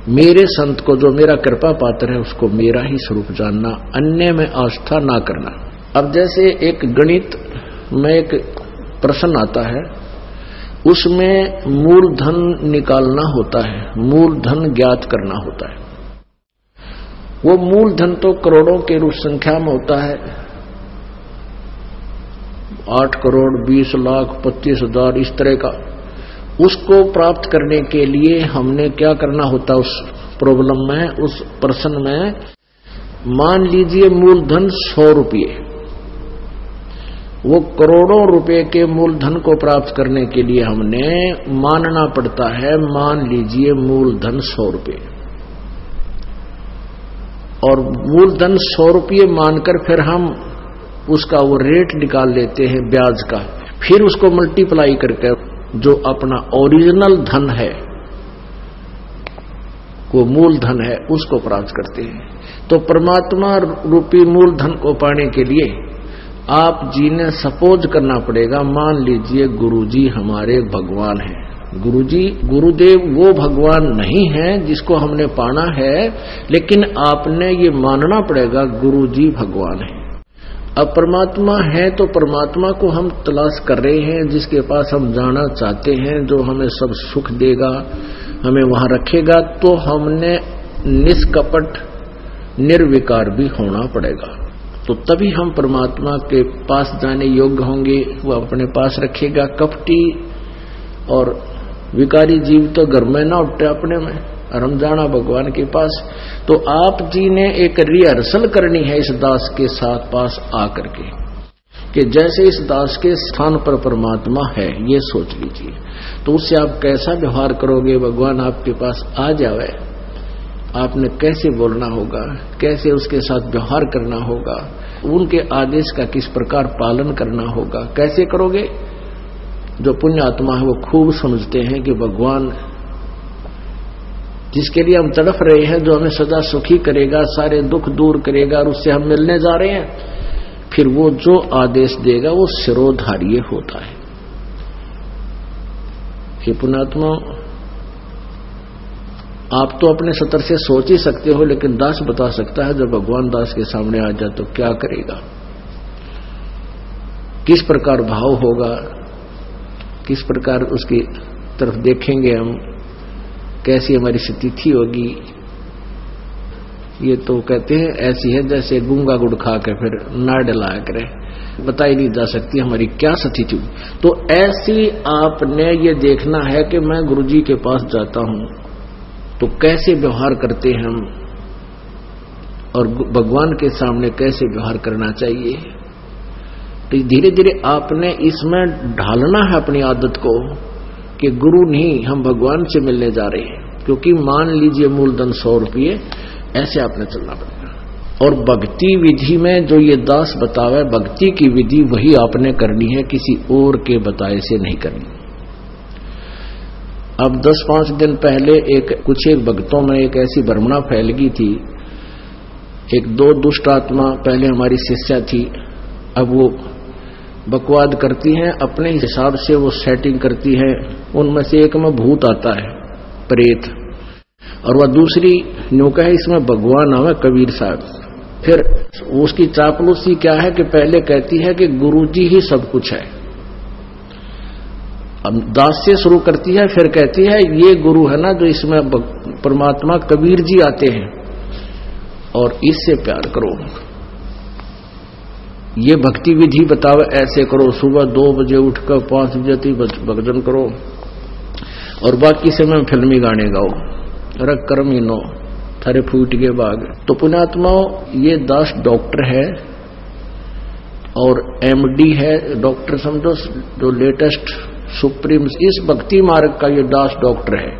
मेरे संत को, जो मेरा कृपा पात्र है, उसको मेरा ही स्वरूप जानना, अन्य में आस्था ना करना। अब जैसे एक गणित में एक प्रश्न आता है, उसमें मूलधन निकालना होता है, मूलधन ज्ञात करना होता है। वो मूलधन तो करोड़ों के रूप संख्या में होता है, 8 करोड़ 20 लाख 25,000 इस तरह का। उसको प्राप्त करने के लिए हमने क्या करना होता है उस प्रॉब्लम में, उस प्रश्न में? मान लीजिए मूलधन 100 रुपये, वो करोड़ों रुपए के मूलधन को प्राप्त करने के लिए हमने मानना पड़ता है, मान लीजिए मूलधन 100 रुपये, और मूलधन 100 रुपये मानकर फिर हम उसका वो रेट निकाल लेते हैं ब्याज का, फिर उसको मल्टीप्लाई करके जो अपना ओरिजिनल धन है, वो मूलधन है, उसको प्राप्त करते हैं। तो परमात्मा रूपी मूलधन को पाने के लिए आप जी ने सपोज करना पड़ेगा, मान लीजिए गुरुजी हमारे भगवान हैं। गुरुजी, गुरुदेव वो भगवान नहीं है जिसको हमने पाना है, लेकिन आपने ये मानना पड़ेगा गुरुजी भगवान है। अब परमात्मा है तो परमात्मा को हम तलाश कर रहे हैं, जिसके पास हम जाना चाहते हैं, जो हमें सब सुख देगा, हमें वहां रखेगा, तो हमने निष्कपट निर्विकार भी होना पड़ेगा। तो तभी हम परमात्मा के पास जाने योग्य होंगे, वो अपने पास रखेगा। कपटी और विकारी जीव तो घर में ना उठे अपने में, और हम जाना भगवान के पास। तो आप जी ने एक रिहर्सल करनी है इस दास के साथ पास आकर के, कि जैसे इस दास के स्थान पर परमात्मा है, ये सोच लीजिए। तो उससे आप कैसा व्यवहार करोगे? भगवान आपके पास आ जावे, आपने कैसे बोलना होगा, कैसे उसके साथ व्यवहार करना होगा, उनके आदेश का किस प्रकार पालन करना होगा, कैसे करोगे? जो पुण्य आत्मा है वो खूब समझते हैं कि भगवान जिसके लिए हम तड़फ रहे हैं, जो हमें सदा सुखी करेगा, सारे दुख दूर करेगा, और उससे हम मिलने जा रहे हैं, फिर वो जो आदेश देगा वो शिरोधार्य होता है। हे पुण्यात्मा, आप तो अपने सतर से सोच ही सकते हो, लेकिन दास बता सकता है, जब भगवान दास के सामने आ जाए तो क्या करेगा, किस प्रकार भाव होगा, किस प्रकार उसकी तरफ देखेंगे हम, कैसी हमारी स्थिति होगी। ये तो कहते हैं ऐसी है जैसे गूंगा गुड़ खा के फिर ना डलाया करे, बताई नहीं जा सकती हमारी क्या स्थिति। तो ऐसी आपने ये देखना है कि मैं गुरुजी के पास जाता हूं तो कैसे व्यवहार करते हैं हम, और भगवान के सामने कैसे व्यवहार करना चाहिए। तो धीरे धीरे आपने इसमें ढालना है अपनी आदत को कि गुरु नहीं, हम भगवान से मिलने जा रहे हैं। क्योंकि मान लीजिए मूलधन 100 रुपये, ऐसे आपने चलना पड़ेगा। और भक्ति विधि में जो ये दास बतावे, भक्ति की विधि वही आपने करनी है, किसी और के बताए से नहीं करनी। अब 10-5 दिन पहले कुछ भक्तों में एक ऐसी भ्रमणा फैल गई थी। 1-2 दुष्ट आत्मा पहले हमारी शिष्या थी, अब वो बकवाद करती हैं, अपने हिसाब से वो सेटिंग करती है। उनमें से एक में भूत आता है, प्रेत, और वह दूसरी न्योका है इसमें भगवान आवे कबीर साहब। फिर उसकी चापलूसी क्या है कि पहले कहती है कि गुरुजी ही सब कुछ है, अब दास से शुरू करती है, फिर कहती है ये गुरु है ना जो इसमें परमात्मा कबीर जी आते हैं और इससे प्यार करो। ये भक्ति विधि बतावे, ऐसे करो, सुबह 2 बजे उठकर 5 बजे तक भजन करो, और बाकी समय में फिल्मी गाने गाओ, रख कर मीनो थारे फूट के बाग। तो पुण्यात्माओं, ये दास डॉक्टर है और एमडी है, डॉक्टर समझो, जो लेटेस्ट सुप्रीम इस भक्ति मार्ग का ये दास डॉक्टर है,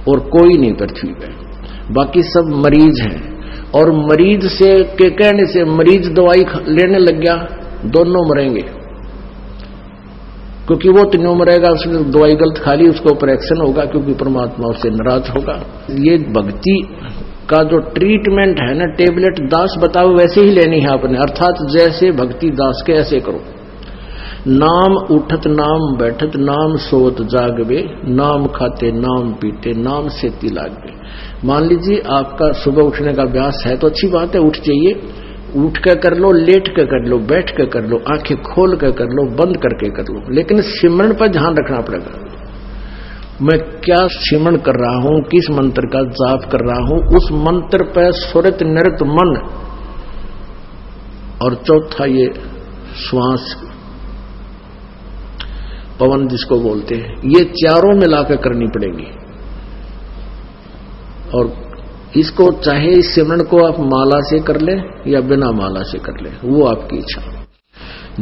और कोई नहीं पृथ्वी पे, बाकी सब मरीज हैं। और मरीज से के कहने से मरीज दवाई लेने लग गया, दोनों मरेंगे, क्योंकि वो तो नहीं मरेगा, उसने दवाई गलत खा ली, उसको ऑपरेशन होगा, क्योंकि परमात्मा उससे नाराज होगा। ये भक्ति का जो ट्रीटमेंट है ना, टेबलेट दास बताओ वैसे ही लेनी है आपने, अर्थात जैसे भक्ति दास के ऐसे करो। नाम उठत नाम बैठत नाम सोवत जागवे, नाम खाते नाम पीते नाम सेती लागवे। मान लीजिए आपका सुबह उठने का अभ्यास है तो अच्छी बात है, उठ जाइए, उठ के कर लो, लेट के कर लो, बैठ के कर लो, आंखें खोल के कर लो, बंद करके कर लो, लेकिन सिमरण पर ध्यान रखना पड़ेगा। मैं क्या सिमरण कर रहा हूं, किस मंत्र का जाप कर रहा हूं, उस मंत्र पर सुरत नृत मन, और चौथा ये श्वास पवन जिसको बोलते हैं, ये चारों मिलाकर करनी पड़ेगी। और इसको चाहे इस सिमरण को आप माला से कर ले या बिना माला से कर ले, वो आपकी इच्छा।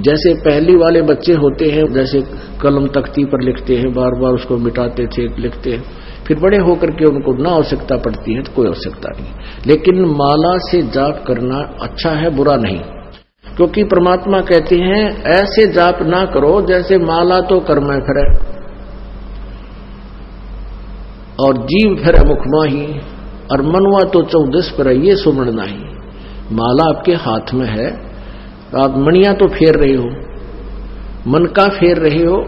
जैसे पहली वाले बच्चे होते हैं, जैसे कलम तख्ती पर लिखते हैं, बार बार उसको मिटाते थे, लिखते हैं, फिर बड़े होकर के उनको ना आवश्यकता पड़ती है तो कोई आवश्यकता नहीं। लेकिन माला से जाप करना अच्छा है, बुरा नहीं, क्योंकि परमात्मा कहते हैं ऐसे जाप ना करो जैसे माला तो कर्म फिरे और जीव फिरे मुख माही, और मनवा तो 14 पर ये सुमरण नाही। माला आपके हाथ में है, आप मणियां तो फेर रहे हो, मन का फेर रहे हो,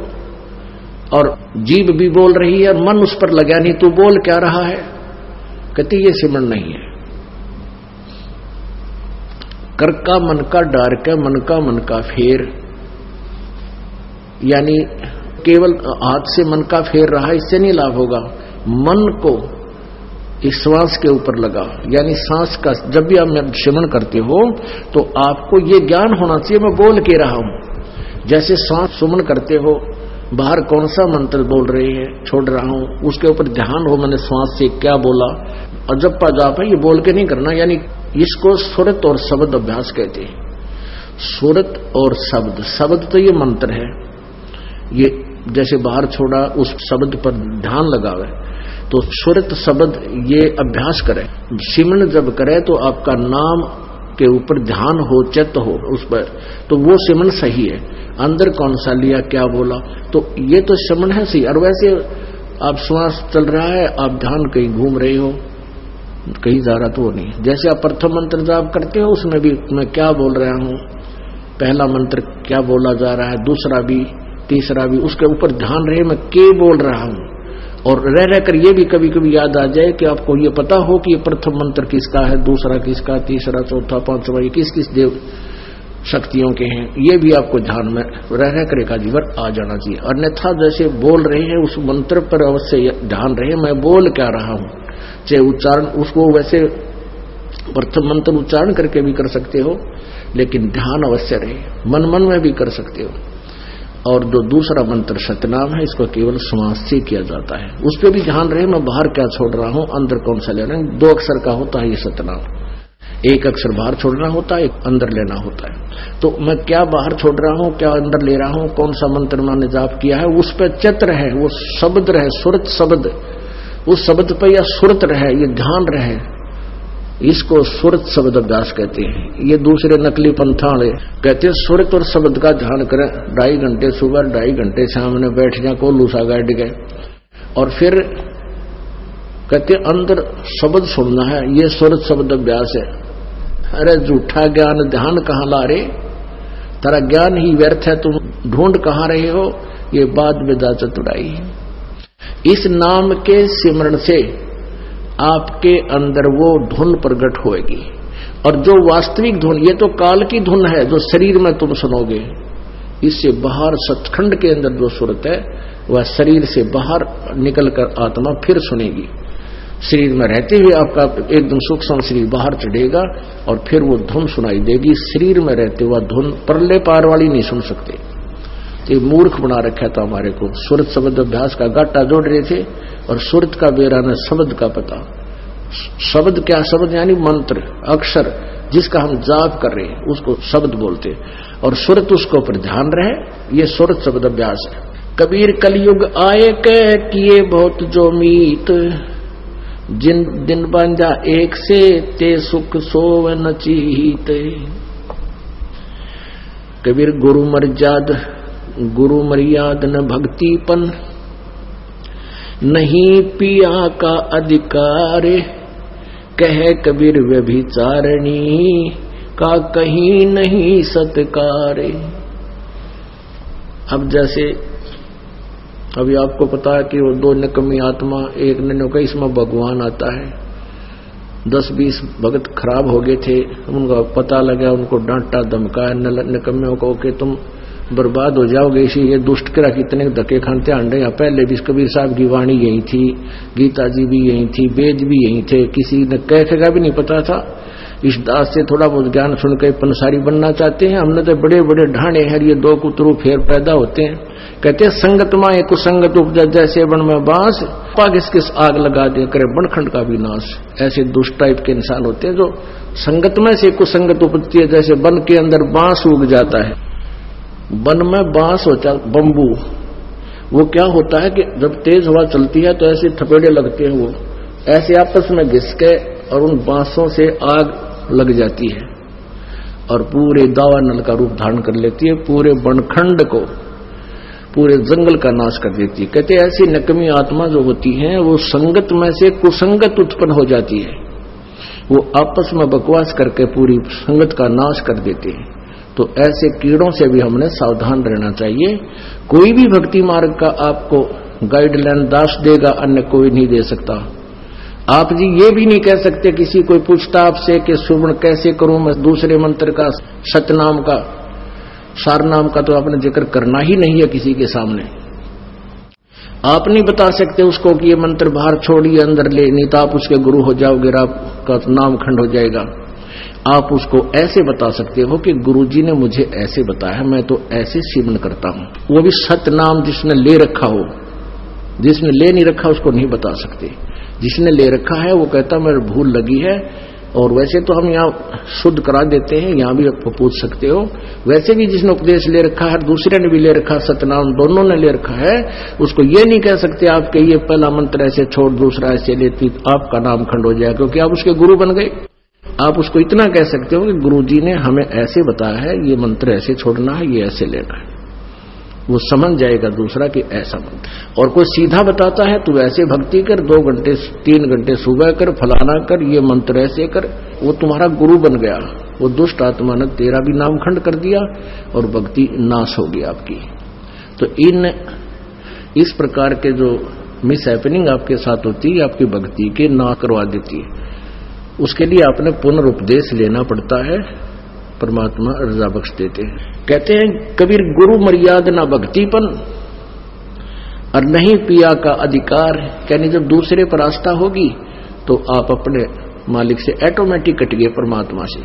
और जीभ भी बोल रही है और मन उस पर लगा नहीं, तू बोल क्या रहा है, कहती ये सिमरण नहीं है। कर का मन का डार के मन का फेर, यानी केवल हाथ से मन का फेर रहा, इससे नहीं लाभ होगा। मन को इस श्वास के ऊपर लगा, यानी सांस का, जब भी आप सिमरण करते हो तो आपको ये ज्ञान होना चाहिए मैं बोल के रहा हूं। जैसे सांस सुमन करते हो, बाहर कौन सा मंत्र बोल रहे हैं, छोड़ रहा हूं, उसके ऊपर ध्यान हो, मैंने श्वास से क्या बोला, और जब जाप है ये बोल के नहीं करना। यानी इसको सुरत और शब्द अभ्यास कहते हैं। सुरत और शब्द, शब्द तो ये मंत्र है, ये जैसे बाहर छोड़ा उस शब्द पर ध्यान लगावे, तो सुरत शब्द ये अभ्यास करे। सिमरण जब करे तो आपका नाम के ऊपर ध्यान हो, चित्त हो उस पर, तो वो सिमरण सही है। अंदर कौन सा लिया, क्या बोला, तो ये तो सिमरण है सही। और वैसे आप श्वास चल रहा है, आप ध्यान कहीं घूम रहे हो, कहीं जा रहा तो वो नहीं। जैसे आप प्रथम मंत्र जाप करते हो, उसमें भी मैं क्या बोल रहा हूं, पहला मंत्र क्या बोला जा रहा है, दूसरा भी, तीसरा भी, उसके ऊपर ध्यान रहे मैं के बोल रहा हूं। और रह कर ये भी कभी कभी याद आ जाए कि आपको ये पता हो कि ये प्रथम मंत्र किसका है, दूसरा किसका, तीसरा, चौथा, पांचवा, ये किस किस देव शक्तियों के हैं, ये भी आपको ध्यान में रह कर एकाजीवर आ जाना चाहिए। अन्यथा जैसे बोल रहे हैं उस मंत्र पर अवश्य ध्यान रहे मैं बोल क्या रहा हूं। चाहे उच्चारण उसको वैसे प्रथम मंत्र उच्चारण करके भी कर सकते हो, लेकिन ध्यान अवश्य रहे, मन मन में भी कर सकते हो। और जो दूसरा मंत्र सतनाम है, इसको केवल श्वास से किया जाता है, उस पर भी ध्यान रहे मैं बाहर क्या छोड़ रहा हूं, अंदर कौन सा ले रहा हूं। 2 अक्षर का होता है ये सतनाम, 1 अक्षर बाहर छोड़ना होता है, 1 अंदर लेना होता है। तो मैं क्या बाहर छोड़ रहा हूं, क्या अंदर ले रहा हूं, कौन सा मंत्र मैंने जाप किया है, उस पर चित्र है, वो शब्द रहे, सुरत शब्द, उस शब्द पर या सुरत रहे, ये ध्यान रहे, इसको सुरत शब्द अभ्यास कहते हैं। ये दूसरे नकली पंथाड़े कहते हैं सुरत और शब्द का ध्यान करें, 2.5 घंटे सुबह, 2.5 घंटे सामने बैठ जाए, को लूसा गाड़ गए, और फिर कहते अंदर शब्द सुनना है, ये सुरत शब्द अभ्यास है। अरे झूठा ज्ञान ध्यान कहाँ ला रहे, तेरा ज्ञान ही व्यर्थ है, तुम ढूंढ कहाँ रहे हो, ये बात विदा चतुराई है। इस नाम के सिमरण से आपके अंदर वो धुन प्रकट होएगी, और जो वास्तविक धुन, ये तो काल की धुन है जो शरीर में तुम सुनोगे, इससे बाहर सचखंड के अंदर जो सुरत है वह शरीर से बाहर निकलकर आत्मा फिर सुनेगी। शरीर में रहते हुए आपका एकदम सूक्ष्म शरीर बाहर चढ़ेगा और फिर वो धुन सुनाई देगी। शरीर में रहते हुआ धुन परले पार वाली नहीं सुन सकते, ये मूर्ख बना रखा था हमारे को। सुरत शब्द अभ्यास का गाटा जोड़ रहे थे और सुरत का बेरा न शब्द का पता। शब्द क्या, शब्द यानी मंत्र, अक्षर जिसका हम जाप कर रहे हैं उसको शब्द बोलते, और सुरत उसके ऊपर ध्यान रहे, ये सुरत शब्द अभ्यास है। कबीर कलयुग आए के किए बहुत जो मीत, जिन दिन बांधा एक से ते सुख सोव न चीत। कबीर गुरु मर्याद न भक्तिपन, नहीं पिया का अधिकार, कह कबीर व्यभिचारणी का कहीं नहीं सत्कार। अब जैसे अभी आपको पता है कि वो दो निकम्मी आत्मा, एक ने कहा इसमें भगवान आता है, 10-20 भगत खराब हो गए थे, उनका पता लगा, उनको डांटा धमकाया निकम्मियों को कि तुम बर्बाद हो जाओगे, इसी ये दुष्ट करा कितने धक्के खाते आंडे। यहाँ पहले भी कबीर साहब की वाणी यही थी, गीता जी भी यही थी, वेद भी यही थे, किसी ने कैसे का भी नहीं पता था। इस दास से थोड़ा बहुत ज्ञान सुन के पंसारी बनना चाहते हैं। हमने तो बड़े बड़े ढाणे हैं, ये दो कुतरू फेर पैदा होते हैं। कहते हैं संगत माए कुसंगत उपजा, जैसे बन में बांस, पाग किस आग लगा दे करे बनखंड का भी नाश। ऐसे दुष्ट टाइप के इंसान होते हैं जो संगत में से कुसंगत उपजती है। जैसे वन के अंदर बांस उग जाता है, वन में बांस होता है बम्बू, वो क्या होता है कि जब तेज हवा चलती है तो ऐसे थपेड़े लगते हैं, वो ऐसे आपस में घिस के और उन बांसों से आग लग जाती है और पूरे दावानल का रूप धारण कर लेती है, पूरे बनखंड को, पूरे जंगल का नाश कर देती है। कहते ऐसी नकमी आत्मा जो होती है वो संगत में से कुसंगत उत्पन्न हो जाती है, वो आपस में बकवास करके पूरी संगत का नाश कर देते हैं। तो ऐसे कीड़ों से भी हमने सावधान रहना चाहिए। कोई भी भक्ति मार्ग का आपको गाइडलाइन दास देगा, अन्य कोई नहीं दे सकता। आप जी ये भी नहीं कह सकते, किसी कोई पूछता आपसे कि सुवर्ण कैसे करूं मैं, दूसरे मंत्र का सतनाम का सारनाम का तो आपने जिक्र करना ही नहीं है किसी के सामने। आप नहीं बता सकते उसको कि ये मंत्र बाहर छोड़िए अंदर ले, नहीं तो आप उसके गुरु हो जाओगे, आपका नाम खंड हो जाएगा। आप उसको ऐसे बता सकते हो कि गुरुजी ने मुझे ऐसे बताया, मैं तो ऐसे सेवन करता हूं। वो भी सतनाम जिसने ले रखा हो, जिसने ले नहीं रखा उसको नहीं बता सकते। जिसने ले रखा है वो कहता मेरे भूल लगी है, और वैसे तो हम यहाँ शुद्ध करा देते हैं, यहाँ भी आपको पूछ सकते हो। वैसे भी जिसने उपदेश ले रखा है, दूसरे ने भी ले रखा, सतनाम दोनों ने ले रखा है, उसको ये नहीं कह सकते आप कि ये पहला मंत्र ऐसे छोड़ दूसरा ऐसे लेती, आपका नाम खंड हो जाए, क्योंकि आप उसके गुरु बन गए। आप उसको इतना कह सकते हो कि गुरुजी ने हमें ऐसे बताया है, ये मंत्र ऐसे छोड़ना है, ये ऐसे लेना है, वो समझ जाएगा दूसरा कि ऐसा मंत्र। और कोई सीधा बताता है तो ऐसे भक्ति कर, 2 घंटे 3 घंटे सुबह कर, फलाना कर, ये मंत्र ऐसे कर, वो तुम्हारा गुरु बन गया। वो दुष्ट आत्मा ने तेरा भी नाम खंड कर दिया और भक्ति नाश होगी आपकी। तो इस प्रकार के जो मिस हैपनिंग आपके साथ होती है, आपकी भक्ति के ना करवा देती है। उसके लिए आपने पुनरुपदेश लेना पड़ता है, परमात्मा रजा बख्श देते हैं। कहते हैं कबीर गुरु मर्यादा ना भक्तिपन और नहीं पिया का अधिकार। यानी जब दूसरे पर आस्था होगी तो आप अपने मालिक से ऑटोमेटिक कट गए, परमात्मा से।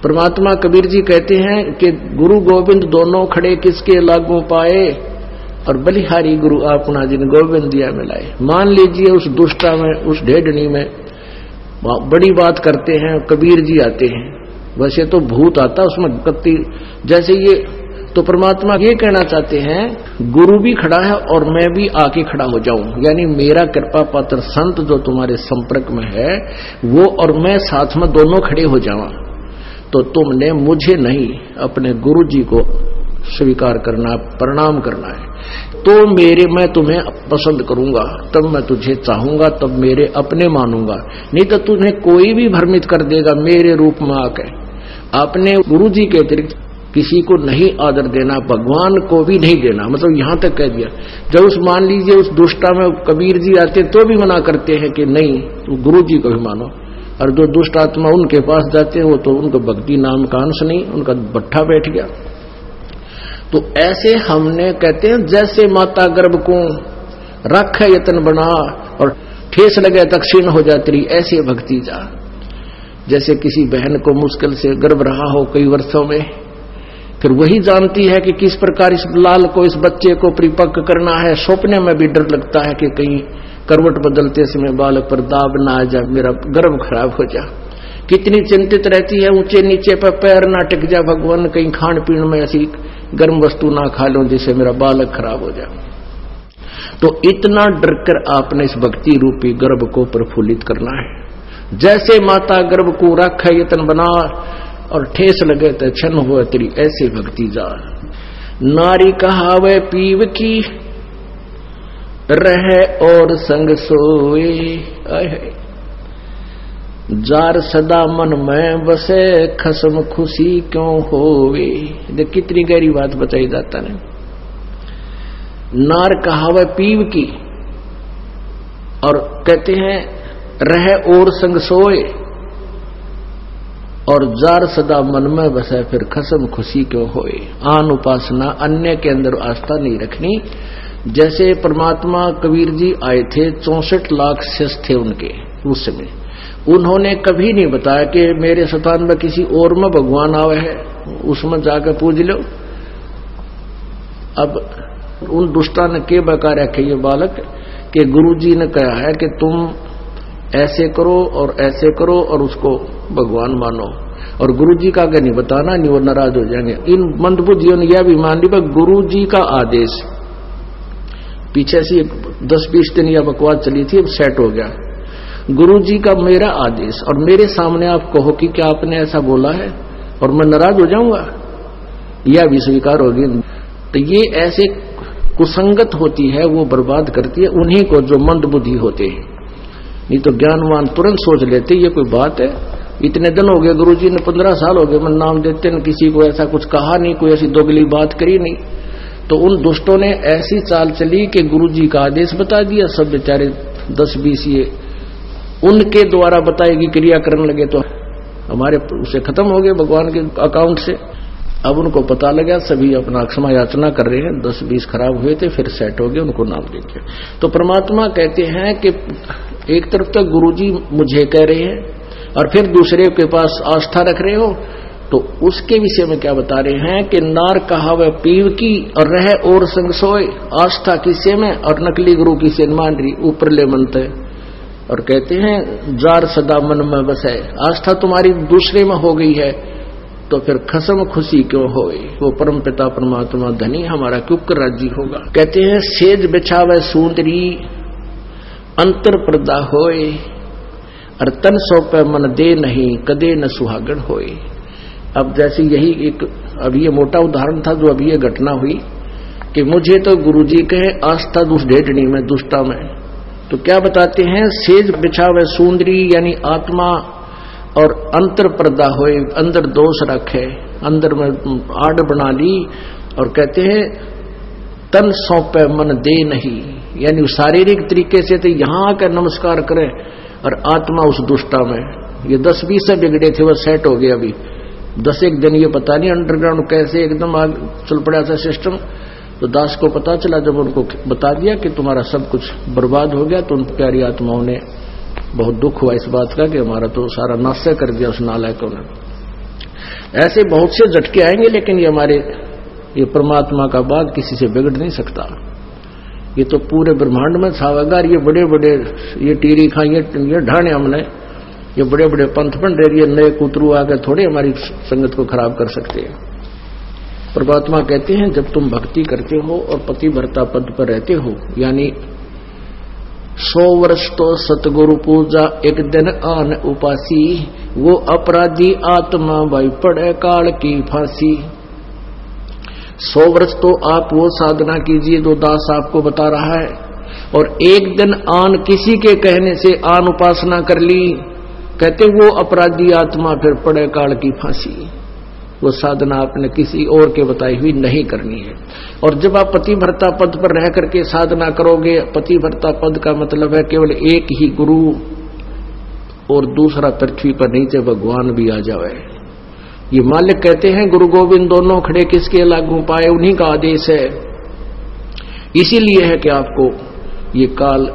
परमात्मा कबीर जी कहते हैं कि गुरु गोविंद दोनों खड़े किसके लागू पाए, और बलिहारी गुरु आपना जिन गोविंद दिया मिलाए। मान लीजिए उस दुष्टा में, उस ढेडनी में बड़ी बात करते हैं, कबीर जी आते हैं, वैसे तो भूत आता उसमें कत्ती जैसे ये। तो परमात्मा ये कहना चाहते हैं गुरु भी खड़ा है और मैं भी आके खड़ा हो जाऊं, यानी मेरा कृपा पात्र संत जो तुम्हारे संपर्क में है वो और मैं साथ में दोनों खड़े हो जावा। तो तुमने मुझे नहीं अपने गुरु जी को स्वीकार करना, प्रणाम करना है। तो मैं तुम्हें पसंद करूंगा, तब मैं तुझे चाहूंगा, तब मेरे अपने मानूंगा। नहीं तो तुम्हें कोई भी भ्रमित कर देगा मेरे रूप में आके। आपने गुरु जी के अतिरिक्त किसी को नहीं आदर देना, भगवान को भी नहीं देना, मतलब यहां तक कह दिया। जब उस मान लीजिए उस दुष्टा में कबीर जी आते तो भी मना करते हैं कि नहीं तो गुरु जी को भी मानो, और जो दुष्ट आत्मा उनके पास जाते हैं वो तो उनको भक्ति नाम का अंश नहीं, उनका भट्ठा बैठ गया। तो ऐसे हमने कहते हैं जैसे माता गर्भ को रख यतन बना और ठेस लगे तक्षीण हो जाती रही, ऐसे भक्ति जा। जैसे किसी बहन को मुश्किल से गर्भ रहा हो कई वर्षों में, फिर वही जानती है कि किस प्रकार इस लाल को, इस बच्चे को परिपक्व करना है। सपने में भी डर लगता है कि कहीं करवट बदलते समय बालक पर दाब ना आ जाए, मेरा गर्भ खराब हो जाए। कितनी चिंतित रहती है, ऊंचे नीचे पर पैर ना टिक जाए, भगवान कहीं खान पीन में ऐसी गर्म वस्तु ना खा लो जिससे मेरा बालक खराब हो जाए। तो इतना डर कर आपने इस भक्ति रूपी गर्भ को प्रफुल्लित करना है। जैसे माता गर्भ को रख यतन बना और ठेस लगे तो क्षण हुआ तेरी, ऐसे भक्ति जा। नारी कहावे पीव की रहे और संग सोए, जार सदा मन में बसे खसम खुशी क्यों होवे। देख कितनी गहरी बात बताई जाता है। नार कहावे पीव की, और कहते हैं रह और संग सोए, और जार सदा मन में बसे फिर खसम खुशी क्यों होए। आन उपासना, अन्य के अंदर आस्था नहीं रखनी। जैसे परमात्मा कबीर जी आए थे, 64 लाख शिष्य थे उनके उस समय, उन्होंने कभी नहीं बताया कि मेरे स्थान में किसी और में भगवान आवे है, उसमें जाकर पूज लो। अब उन दुष्टा ने के बका रखे ये बालक कि गुरुजी ने कहा है कि तुम ऐसे करो और ऐसे करो और उसको भगवान मानो, और गुरुजी का आगे नहीं बताना, नहीं वो नाराज हो जाएंगे। इन मंदबुद्धियों ने यह भी मान ली गुरुजी का आदेश। पीछे से 10-20 दिन यह बकवास चली थी, अब सेट हो गया। गुरुजी का मेरा आदेश, और मेरे सामने आप कहो कि क्या आपने ऐसा बोला है, और मैं नाराज हो जाऊंगा, यह भी स्वीकार होगी। तो ये ऐसे कुसंगत होती है, वो बर्बाद करती है उन्हीं को जो मंदबुद्धि होते हैं। नहीं तो ज्ञानवान तुरंत सोच लेते ये कोई बात है, इतने दिन हो गए गुरुजी ने, 15 साल हो गए, मैं नाम देते न किसी को ऐसा कुछ कहा नहीं, कोई ऐसी दोगली बात करी नहीं। तो उन दुष्टों ने ऐसी चाल चली कि गुरुजी का आदेश बता दिया, सब बेचारे 10-20 ये उनके द्वारा बताएगी क्रिया करने लगे, तो हमारे उसे खत्म हो गए भगवान के अकाउंट से। अब उनको पता लगा, सभी अपना क्षमा याचना कर रहे हैं, 10-20 खराब हुए थे, फिर सेट हो गए, उनको नाम दे दिया। तो परमात्मा कहते हैं कि एक तरफ तो गुरुजी मुझे कह रहे हैं, और फिर दूसरे के पास आस्था रख रहे हो, तो उसके विषय में क्या बता रहे हैं कि नार कहावे पीव की, और रह और संग सोए। आस्था किसे में, और नकली गुरु किसे मान रही, ऊपर ले मनते। और कहते हैं जार सदा मन में बसे, आस्था तुम्हारी दूसरे में हो गई है, तो फिर खसम खुशी क्यों होए। वो परम पिता परमात्मा धनी हमारा क्यों कर राजी होगा। कहते हैं सेज बिछावे सुंदरी, अंतर पर्दा होए, और तन सौंपे मन दे नहीं, कदे न सुहागण होए। अब जैसे यही एक अभी ये मोटा उदाहरण था जो अभी ये घटना हुई कि मुझे तो गुरुजी कहे आस्था दुष्ट ढेडनी में, दुष्टा में। तो क्या बताते हैं, सेज बिछावे सुंदरी यानी आत्मा, और अंतर पर्दा होए, अंदर दोष रखे, अंदर में आड़ बना ली, और कहते हैं तन सौंपे मन दे नहीं, यानी शारीरिक तरीके से तो यहां आकर नमस्कार करें, और आत्मा उस दुष्टा में। ये 10-20 से बिगड़े थे, वो सेट हो गए। अभी 10-1 दिन ये पता नहीं अंडरग्राउंड कैसे एकदम आग चल पड़ा था सिस्टम। तो दास को पता चला, जब उनको बता दिया कि तुम्हारा सब कुछ बर्बाद हो गया, तो उन प्यारी आत्माओं ने बहुत दुख हुआ इस बात का कि हमारा तो सारा नाश कर दिया उस नालायकों ने। ऐसे बहुत से झटके आएंगे, लेकिन ये परमात्मा का बात किसी से बिगड़ नहीं सकता। ये तो पूरे ब्रह्मांड में छावेगा। ये बड़े बड़े ये टीरी खा, ये ढाने हमने, ये बड़े बड़े पंथ बन रहे, ये नए कुतरू आकर थोड़े हमारी संगत को खराब कर सकते हैं। परमात्मा कहते हैं जब तुम भक्ति करते हो और पतिव्रता पद पर रहते हो, यानी 100 वर्ष तो सतगुरु पूजा, एक दिन आन उपासी, वो अपराधी आत्मा भाई पड़े काल की फांसी। 100 वर्ष तो आप वो साधना कीजिए जो दास आपको बता रहा है, और एक दिन आन किसी के कहने से आन उपासना कर ली, कहते वो अपराधी आत्मा फिर पड़े काल की फांसी। वो साधना आपने किसी और के बताई हुई नहीं करनी है। और जब आप पतिव्रता पद पर रह करके साधना करोगे, पतिव्रता पद का मतलब है केवल एक ही गुरु और दूसरा पृथ्वी पर नीचे भगवान भी आ जाए। ये मालिक कहते हैं गुरु गोविंद दोनों खड़े किसके लागू पाए, उन्हीं का आदेश है। इसीलिए है कि आपको ये काल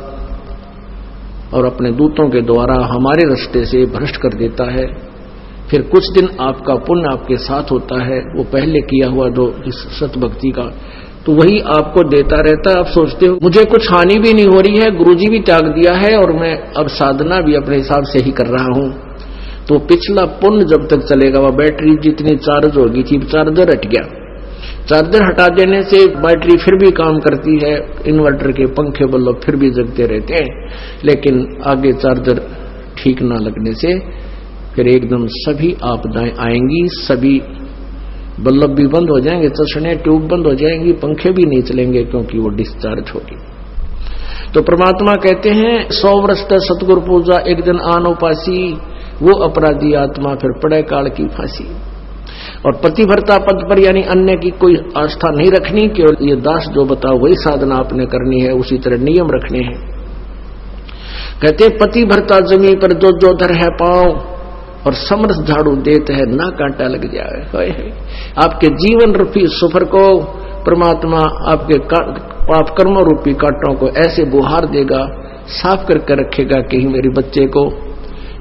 और अपने दूतों के द्वारा हमारे रास्ते से भ्रष्ट कर देता है। फिर कुछ दिन आपका पुण्य आपके साथ होता है, वो पहले किया हुआ जो इस सतभक्ति का, तो वही आपको देता रहता है। आप सोचते हो मुझे कुछ हानि भी नहीं हो रही है, गुरुजी भी त्याग दिया है और मैं अब साधना भी अपने हिसाब से ही कर रहा हूं, तो पिछला पुण्य जब तक चलेगा, वह बैटरी जितनी चार्ज होगी थी, चार्जर हट गया, चार्जर हटा देने से बैटरी फिर भी काम करती है, इन्वर्टर के पंखे बल्ब फिर भी जगते रहते हैं, लेकिन आगे चार्जर ठीक ना लगने से फिर एकदम सभी आपदाएं आएंगी, सभी बल्ब भी बंद हो जाएंगे, चश्मे ट्यूब बंद हो जाएंगी, पंखे भी नहीं चलेंगे क्योंकि वो डिस्चार्ज होगी। तो परमात्मा कहते हैं 100 वर्ष तक सतगुरु पूजा, एक दिन आन उपासी, वो अपराधी आत्मा फिर पड़े काल की फांसी। और पतिव्रता पद पर यानी अन्य की कोई आस्था नहीं रखनी, केवल ये दास जो बताओ वही साधना आपने करनी है, उसी तरह नियम रखने हैं। कहते पतिव्रता जमीन पर जो जो धर है पांव और समर्थ झाड़ू देते है ना कांटा लग जाए। आपके जीवन रूपी सफर को परमात्मा आपके पाप कर्म रूपी कांटों को ऐसे बुहार देगा, साफ करके रखेगा कि मेरे बच्चे को,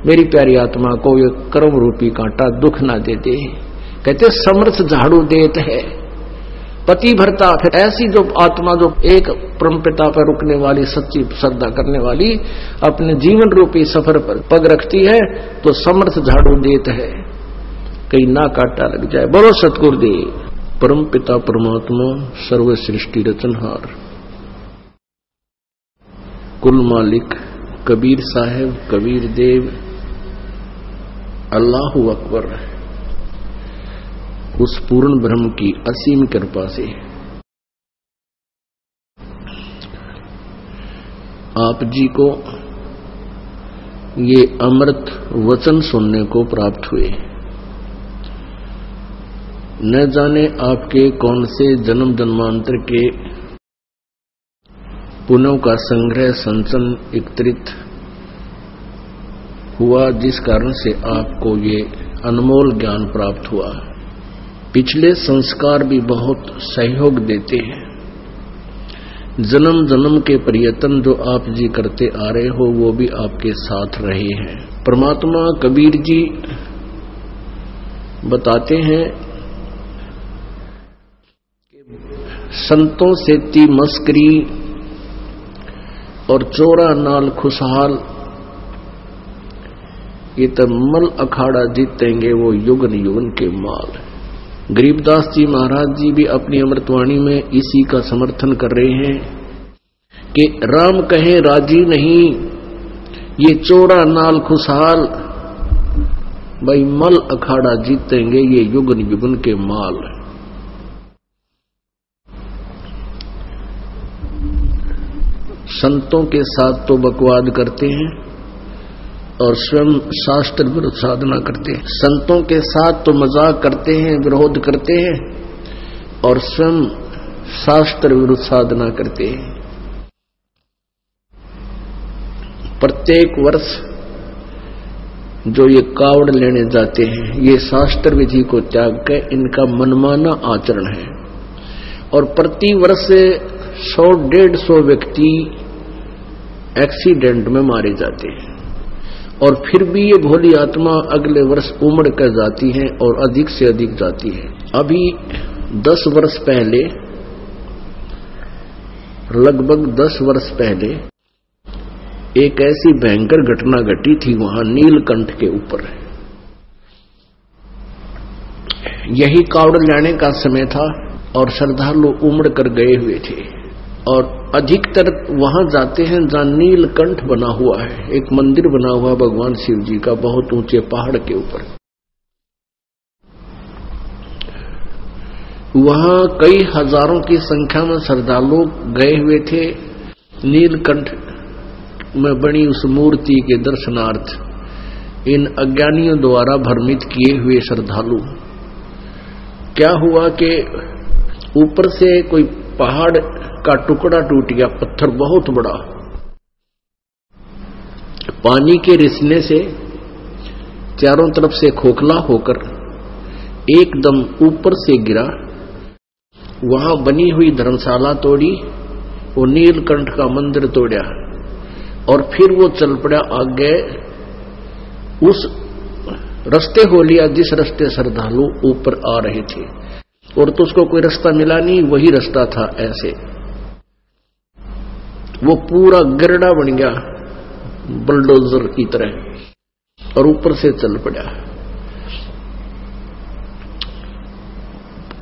मेरी प्यारी आत्मा को ये कर्म रूपी कांटा दुख ना दे दे। कहते समर्थ झाड़ू देते है पतिव्रता। फिर ऐसी जो आत्मा जो एक परमपिता पर रुकने वाली, सच्ची श्रद्धा करने वाली, अपने जीवन रूपी सफर पर पग रखती है तो समर्थ झाड़ू देते है, कहीं ना कांटा लग जाए। बोलो सतगुरुदेव। परमपिता परमात्मा सर्व सृष्टि रचनहार कुल मालिक कबीर साहेब, कबीर देव, अल्लाहु अकबर, उस पूर्ण ब्रह्म की असीम कृपा से आप जी को ये अमृत वचन सुनने को प्राप्त हुए। न जाने आपके कौन से जन्म जन्मांतर के पुण्यों का संग्रह संचन एकत्रित हुआ, जिस कारण से आपको ये अनमोल ज्ञान प्राप्त हुआ। पिछले संस्कार भी बहुत सहयोग देते हैं। जन्म जन्म के प्रयत्न जो आप जी करते आ रहे हो वो भी आपके साथ रहे हैं। परमात्मा कबीर जी बताते हैं संतों से ती मस्करी और चोरा नाल खुशहाल, ये तो मल अखाड़ा जीतेंगे वो युगन युगन के माल। गरीबदास जी महाराज जी भी अपनी अमृतवाणी में इसी का समर्थन कर रहे हैं कि राम कहे राजी नहीं, ये चोरा नाल खुशहाल, भाई मल अखाड़ा जीतेंगे ये युगन युगन के माल। संतों के साथ तो बकवाद करते हैं और स्वयं शास्त्र विरुद्ध साधना करते हैं। संतों के साथ तो मजाक करते हैं, विरोध करते हैं और स्वयं शास्त्र विरुद्ध साधना करते हैं। प्रत्येक वर्ष जो ये कावड़ लेने जाते हैं, ये शास्त्र विधि को त्याग कर इनका मनमाना आचरण है। और प्रति वर्ष 100-150 व्यक्ति एक्सीडेंट में मारे जाते हैं और फिर भी ये भोली आत्मा अगले वर्ष उमड़ कर जाती है और अधिक से अधिक जाती है। अभी 10 वर्ष पहले, लगभग 10 वर्ष पहले एक ऐसी भयंकर घटना घटी थी वहां नीलकंठ के ऊपर। यही कावड़ लाने का समय था और श्रद्धालु उमड़ कर गए हुए थे और अधिकतर वहां जाते हैं जहां नीलकंठ बना हुआ है। एक मंदिर बना हुआ भगवान शिव जी का बहुत ऊंचे पहाड़ के ऊपर। वहां कई हजारों की संख्या में श्रद्धालु गए हुए थे नीलकंठ में बनी उस मूर्ति के दर्शनार्थ। इन अज्ञानियों द्वारा भ्रमित किए हुए श्रद्धालु, क्या हुआ कि ऊपर से कोई पहाड़ का टुकड़ा टूट गया, पत्थर बहुत बड़ा, पानी के रिसने से चारों तरफ से खोखला होकर एकदम ऊपर से गिरा। वहां बनी हुई धर्मशाला तोड़ी, वो नीलकंठ का मंदिर तोड़ा और फिर वो चल पड़ा आगे उस रास्ते हो लिया जिस रास्ते श्रद्धालु ऊपर आ रहे थे। और तो उसको कोई रास्ता मिला नहीं, वही रास्ता था। ऐसे वो पूरा गिरडा बन गया बुलडोजर की तरह और ऊपर से चल पड़ा।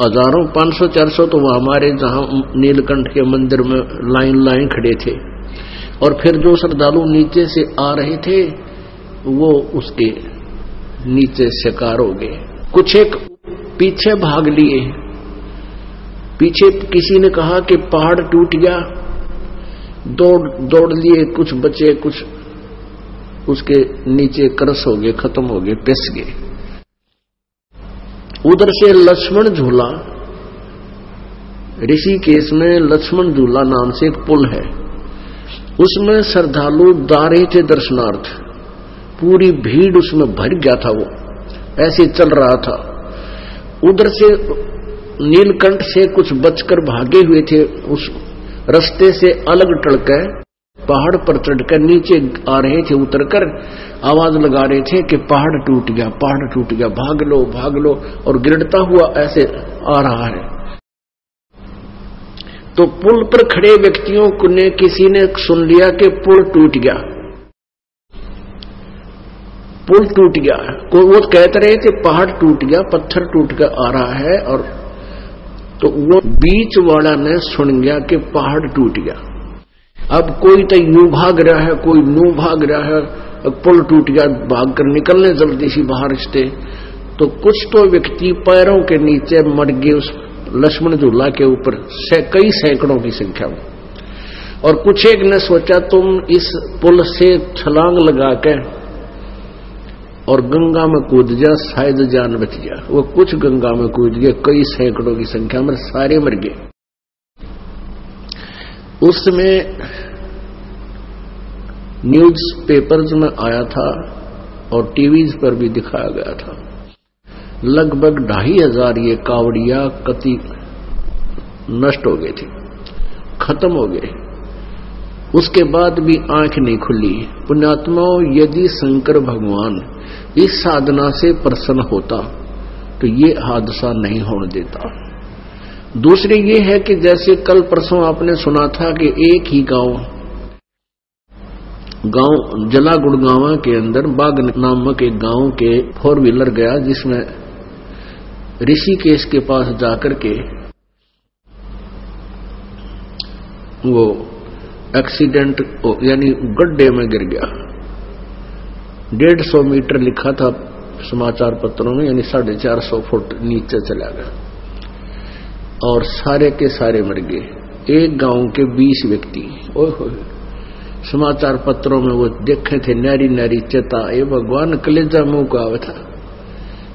हजारों 500-400 तो वो हमारे जहां नीलकंठ के मंदिर में लाइन खड़े थे और फिर जो श्रद्धालु नीचे से आ रहे थे वो उसके नीचे शिकार हो गए। कुछ एक पीछे भाग लिए। पीछे किसी ने कहा कि पहाड़ टूट गया, दौड़ लिए, कुछ बचे, कुछ उसके नीचे क्रश हो गए, खत्म हो गए, पिस गए। उधर से लक्ष्मण झूला, ऋषिकेश में लक्ष्मण झूला नाम से एक पुल है, उसमें श्रद्धालु जा रहे थे दर्शनार्थ। पूरी भीड़ उसमें भर गया था, वो ऐसे चल रहा था। उधर से नीलकंठ से कुछ बचकर भागे हुए थे, उस रास्ते से अलग टड़कर पहाड़ पर चढ़कर नीचे आ रहे थे, उतरकर आवाज लगा रहे थे कि पहाड़ टूट गया, पहाड़ टूट गया, भाग लो भाग लो, और गिरता हुआ ऐसे आ रहा है। तो पुल पर खड़े व्यक्तियों ने किसी ने सुन लिया कि पुल टूट गया, पुल टूट गया। वो कहते रहे थे पहाड़ टूट गया, पत्थर टूट कर आ रहा है, और तो वो बीच वाला ने सुन गया कि पहाड़ टूट गया। अब कोई तो यूं भाग रहा है, कोई यूं भाग रहा है, पुल टूट गया, भाग कर निकलने जल्दी सी बाहर से। तो कुछ तो व्यक्ति पैरों के नीचे मर गए उस लक्ष्मण झूला के ऊपर, कई सैकड़ों की संख्या में। और कुछ एक ने सोचा तुम इस पुल से छलांग लगा के और गंगा में कूद जा, शायद जान बच गया। वो कुछ गंगा में कूद गए, कई सैकड़ों की संख्या में सारे मर गए। उसमें न्यूज पेपर्स में आया था और टीवीज पर भी दिखाया गया था। लगभग 2500 ये कावड़िया कति नष्ट हो गए थे, खत्म हो गए। उसके बाद भी आंख नहीं खुली। पुण्यात्माओं, यदि शंकर भगवान इस साधना से प्रसन्न होता तो ये हादसा नहीं होने देता। दूसरी ये है कि जैसे कल परसों आपने सुना था कि एक ही गांव जला गुड़गांवा के अंदर बाग नामक एक गांव के 4 व्हीलर गया, जिसमें ऋषिकेश के पास जाकर के वो एक्सीडेंट यानी गड्ढे में गिर गया। 150 मीटर लिखा था समाचार पत्रों में, यानी 450 फुट नीचे चला गया और सारे के सारे मर गए। एक गांव के 20 व्यक्ति। ओह, समाचार पत्रों में वो देखे थे नारी नारी चेता, ये भगवान कलेजा मुंह का आवा था।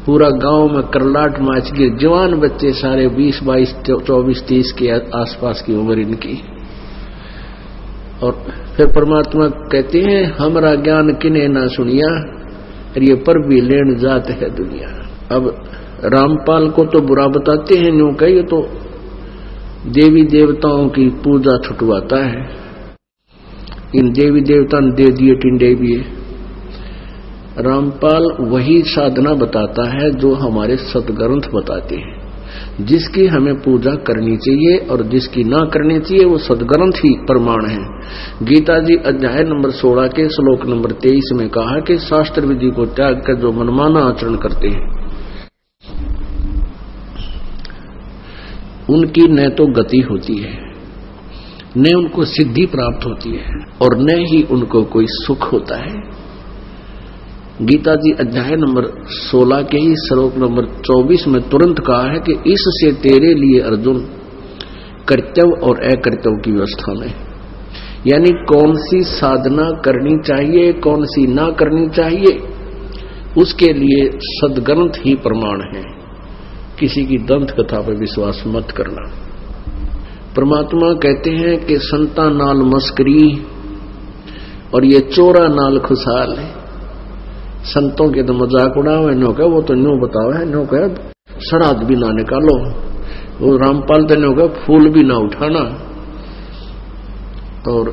पूरा गांव में करलाट माच गए, जवान बच्चे सारे 20, 22, 24, 30 के आसपास की उम्र इनकी। और फिर परमात्मा कहते हैं हमारा ज्ञान किने ना सुनिया, ये पर भी लेन जात है दुनिया। अब रामपाल को तो बुरा बताते हैं, न्यू कहिए तो देवी देवताओं की पूजा छुटवाता है। इन देवी देवता ने दे दिए टिंडे भी। रामपाल वही साधना बताता है जो हमारे सतग्रंथ बताते हैं, जिसकी हमें पूजा करनी चाहिए और जिसकी ना करनी चाहिए वो सदग्रंथ ही प्रमाण है। गीता जी अध्याय नंबर 16 के श्लोक नंबर 23 में कहा कि शास्त्र विधि को त्याग कर जो मनमाना आचरण करते हैं उनकी न तो गति होती है, न उनको सिद्धि प्राप्त होती है, और न ही उनको कोई सुख होता है। गीता जी अध्याय नंबर 16 के ही श्लोक नंबर 24 में तुरंत कहा है कि इससे तेरे लिए अर्जुन कर्तव्य और अकर्तव्य की व्यवस्था में, यानी कौन सी साधना करनी चाहिए कौन सी ना करनी चाहिए उसके लिए सदग्रंथ ही प्रमाण है। किसी की दंत कथा पर विश्वास मत करना। परमात्मा कहते हैं कि संता नाल मस्करी और ये चोरा नाल खुशहाल है। संतों के तो मजाक उड़ाओ नो का, वो तो न्यू बताओ है, नो का श्राद्ध भी ना निकालो, वो रामपाल तो नो का फूल भी ना उठाना, और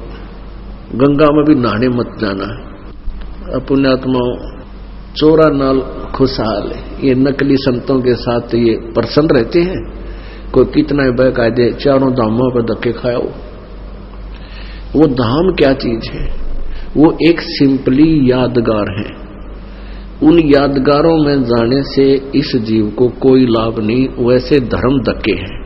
गंगा में भी नहाने मत जाना। पुण्यात्माओं, चोरा नाल खुशहाल है। ये नकली संतों के साथ ये प्रसन्न रहते हैं। कोई कितना बेकायदे चारों धामों पर धक्के खाओ। वो धाम क्या चीज है? वो एक सिंपली यादगार है। उन यादगारों में जाने से इस जीव को कोई लाभ नहीं, वैसे धर्म धक्के हैं।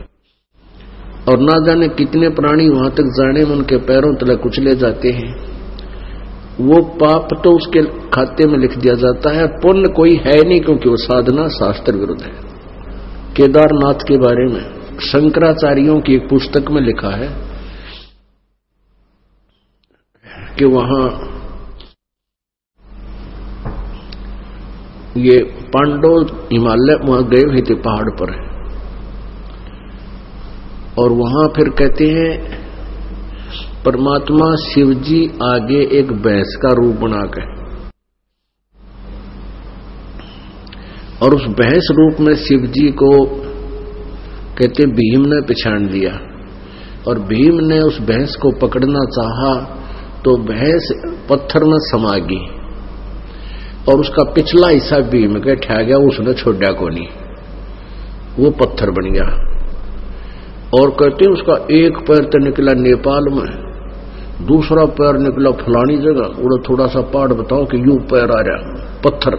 और ना जाने कितने प्राणी वहां तक जाने में उनके पैरों तले कुचले जाते हैं। वो पाप तो उसके खाते में लिख दिया जाता है, पुण्य कोई है नहीं, क्योंकि वो साधना शास्त्र विरुद्ध है। केदारनाथ के बारे में शंकराचार्यों की एक पुस्तक में लिखा है कि वहां ये पांडव हिमालय वहां गए हुए थे पहाड़ पर, और वहां फिर कहते हैं परमात्मा शिव जी आगे एक भैंस का रूप बना गए, और उस भैंस रूप में शिव जी को कहते भीम ने पहचान लिया, और भीम ने उस भैंस को पकड़ना चाहा तो भैंस पत्थर में समा गई, और उसका पिछला हिस्सा भीम के ठा गया, उसने छोड़ा को नहीं, वो पत्थर बन गया। और कहते उसका एक पैर तो निकला नेपाल में, दूसरा पैर निकला फलानी जगह, उड़ा थोड़ा सा पहाड़ बताओ कि यूं पैर आ रहा पत्थर।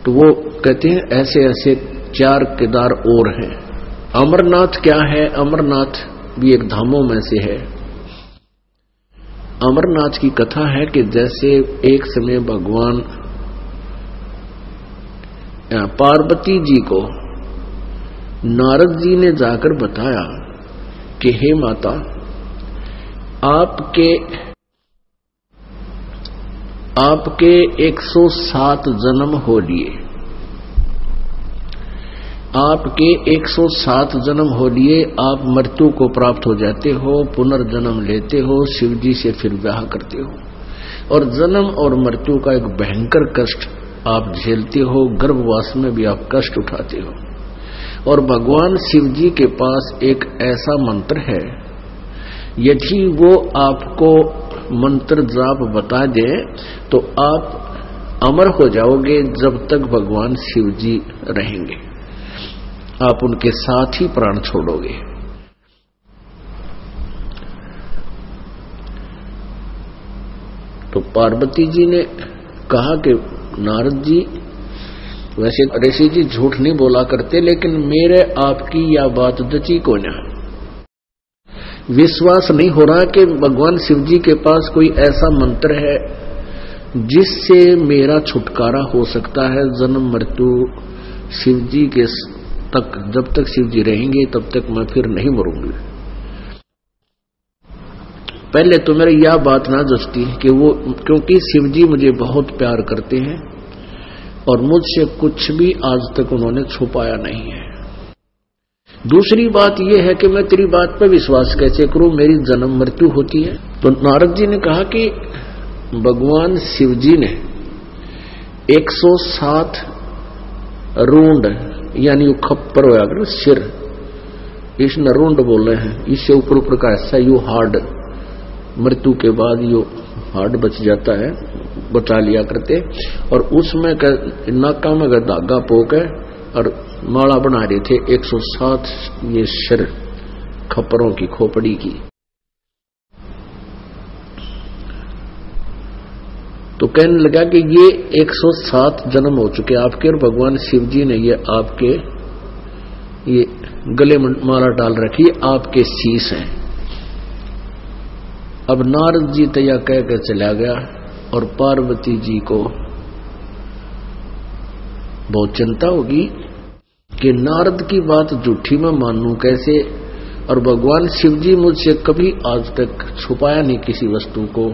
तो वो कहते हैं ऐसे ऐसे 4 केदार और हैं। अमरनाथ क्या है? अमरनाथ भी एक धामों में से है। अमरनाथ की कथा है कि जैसे एक समय भगवान पार्वती जी को नारद जी ने जाकर बताया कि हे माता, आपके 107 जन्म हो लिए, आपके 107 जन्म हो लिए, आप मृत्यु को प्राप्त हो जाते हो, पुनर्जन्म लेते हो, शिव जी से फिर विवाह करते हो, और जन्म और मृत्यु का एक भयंकर कष्ट आप झेलते हो, गर्भवास में भी आप कष्ट उठाते हो। और भगवान शिव जी के पास एक ऐसा मंत्र है, यदि वो आपको मंत्र जाप बता दे तो आप अमर हो जाओगे जब तक भगवान शिव जी रहेंगे, आप उनके साथ ही प्राण छोड़ोगे। तो पार्वती जी ने कहा कि नारद जी, वैसे ऋषि जी झूठ नहीं बोला करते, लेकिन मेरे आपकी यह बात जची को ना, विश्वास नहीं हो रहा कि भगवान शिव जी के पास कोई ऐसा मंत्र है जिससे मेरा छुटकारा हो सकता है। जन्म मृत्यु शिव जी के तक, जब तक शिव जी रहेंगे तब तक मैं फिर नहीं मरूंगी। पहले तो मेरी यह बात ना जचती कि वो, क्योंकि शिव जी मुझे बहुत प्यार करते हैं और मुझसे कुछ भी आज तक उन्होंने छुपाया नहीं है। दूसरी बात यह है कि मैं तेरी बात पर विश्वास कैसे करूं, मेरी जन्म मृत्यु होती है। तो नारद जी ने कहा कि भगवान शिव जी ने 107 रूंड, यानी खप्पर होया कर सिर, इस नरुंड बोल रहे हैं, इससे ऊपर ऊपर का ऐसा यू हार्ड, मृत्यु के बाद यो हार्ड बच जाता है, बचा लिया करते, और उसमें नाका में धागा पोक है और माला बना रहे थे 107 ये सिर खप्परों की, खोपड़ी की। तो कहने लगा कि ये 107 जन्म हो चुके आपके, और भगवान शिव जी ने ये आपके ये गले में माला डाल रखी, आपके शीश हैं। अब नारद जी तैया कह कर चला गया, और पार्वती जी को बहुत चिंता होगी कि नारद की बात झूठी में मानूं कैसे, और भगवान शिव जी मुझसे कभी आज तक छुपाया नहीं किसी वस्तु को,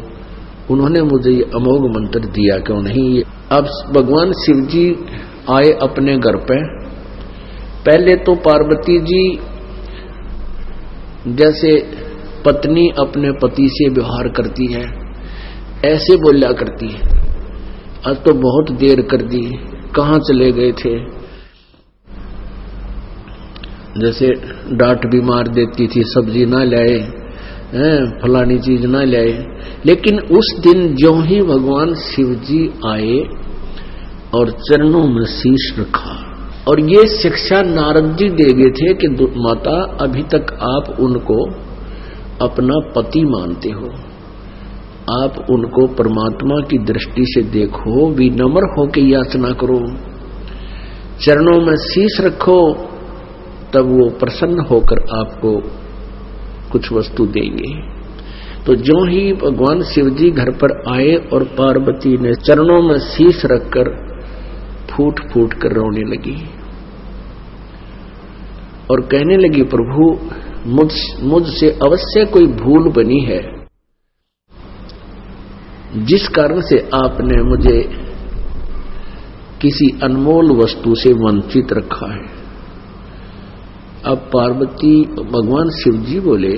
उन्होंने मुझे ये अमोघ मंत्र दिया क्यों नहीं। अब भगवान शिव जी आए अपने घर पे। पहले तो पार्वती जी जैसे पत्नी अपने पति से व्यवहार करती है ऐसे बोला करती है, आज तो बहुत देर कर दी, कहाँ चले गए थे, जैसे डांट भी मार देती थी, सब्जी ना लाए, फलानी चीज ना लाए। लेकिन उस दिन जो ही भगवान शिव जी आए और चरणों में शीश रखा, और ये शिक्षा नारद जी दे गए थे कि माता अभी तक आप उनको अपना पति मानते हो, आप उनको परमात्मा की दृष्टि से देखो, विनम्र हो के याचना करो, चरणों में शीश रखो, तब वो प्रसन्न होकर आपको कुछ वस्तु देंगे। तो जो ही भगवान शिव जी घर पर आए और पार्वती ने चरणों में शीश रखकर फूट फूट कर रोने लगी और कहने लगी, प्रभु मुझसे अवश्य कोई भूल बनी है जिस कारण से आपने मुझे किसी अनमोल वस्तु से वंचित रखा है। अब पार्वती भगवान शिव जी बोले,